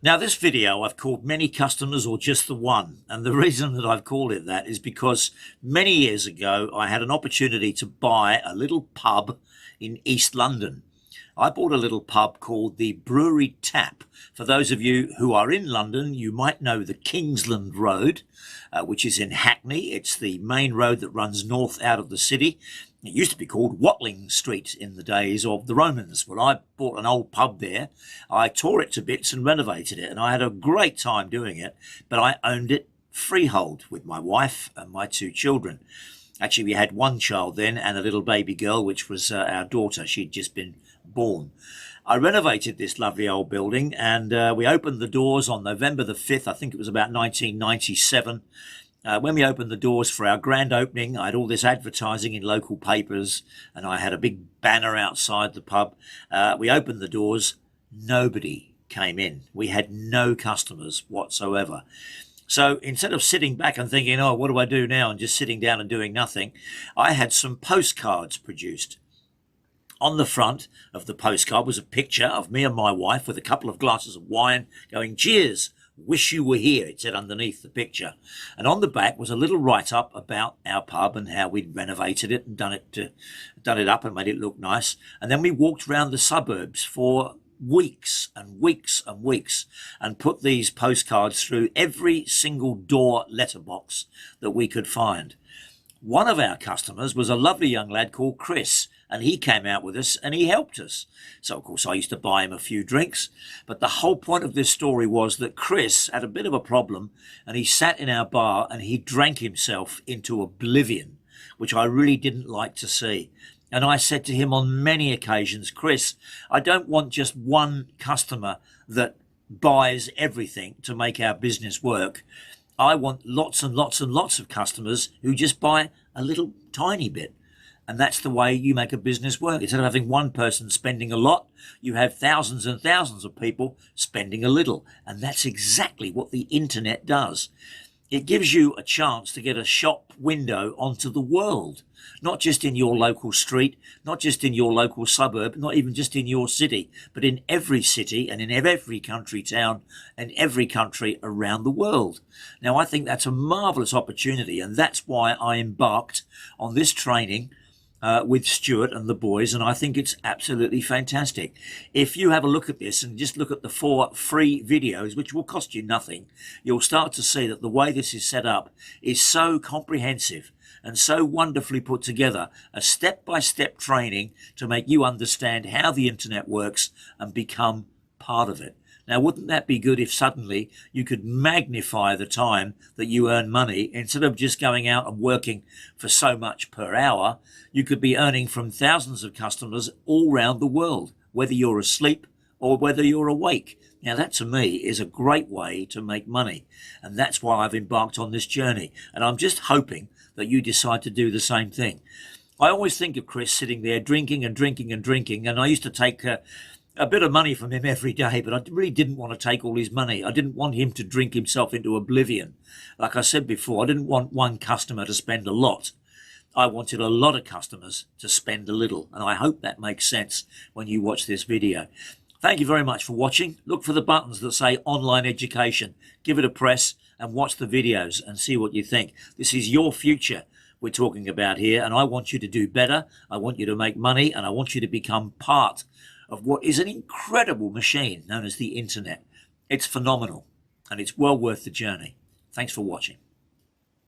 Now, this video I've called Many Customers or Just the One. And the reason that I've called it that is because many years ago, I had an opportunity to buy a little pub in East London. I bought a little pub called the Brewery Tap. For those of you who are in London, you might know the Kingsland Road, which is in Hackney. It's the main road that runs north out of the city. It used to be called Watling Street in the days of the Romans. Well, I bought an old pub there. I tore it to bits and renovated it, and I had a great time doing it, but I owned it freehold with my wife and my two children. Actually, we had one child then and a little baby girl, which was our daughter. She'd just been born. I renovated this lovely old building, and we opened the doors on November the 5th. I think it was about 1997. When we opened the doors for our grand opening, I had all this advertising in local papers, and I had a big banner outside the pub. We opened the doors. Nobody came in. We had no customers whatsoever. So instead of sitting back and thinking, oh, what do I do now, and just sitting down and doing nothing, I had some postcards produced. On the front of the postcard was a picture of me and my wife with a couple of glasses of wine going, cheers, wish you were here, it said underneath the picture. And on the back was a little write-up about our pub and how we'd renovated it and done it up and made it look nice. And then we walked around the suburbs for weeks and weeks and weeks and put these postcards through every single door letterbox that we could find. One of our customers was a lovely young lad called Chris, and he came out with us and he helped us. So, of course, I used to buy him a few drinks. But the whole point of this story was that Chris had a bit of a problem, and he sat in our bar and he drank himself into oblivion, which I really didn't like to see. And I said to him on many occasions, Chris, I don't want just one customer that buys everything to make our business work. I want lots and lots and lots of customers who just buy a little tiny bit. And that's the way you make a business work. Instead of having one person spending a lot, you have thousands and thousands of people spending a little. And that's exactly what the internet does. It gives you a chance to get a shop window onto the world, not just in your local street, not just in your local suburb, not even just in your city, but in every city and in every country town and every country around the world. Now, I think that's a marvellous opportunity, and that's why I embarked on this training with Stuart and the boys, and I think it's absolutely fantastic. If you have a look at this and just look at the 4 free videos, which will cost you nothing, you'll start to see that the way this is set up is so comprehensive and so wonderfully put together, a step-by-step training to make you understand how the internet works and become part of it. Now, wouldn't that be good if suddenly you could magnify the time that you earn money? Instead of just going out and working for so much per hour, you could be earning from thousands of customers all around the world, whether you're asleep or whether you're awake. Now, that to me is a great way to make money. And that's why I've embarked on this journey. And I'm just hoping that you decide to do the same thing. I always think of Chris sitting there drinking and drinking and drinking. And I used to take a bit of money from him every day, but I really didn't want to take all his money. I didn't want him to drink himself into oblivion. Like I said before, I didn't want one customer to spend a lot. I wanted a lot of customers to spend a little, and I hope that makes sense when you watch this video. Thank you very much for watching. Look for the buttons that say online education. Give it a press and watch the videos and see what you think. This is your future we're talking about here, and I want you to do better. I want you to make money, and I want you to become part of what is an incredible machine known as the internet. It's phenomenal, and it's well worth the journey. Thanks for watching.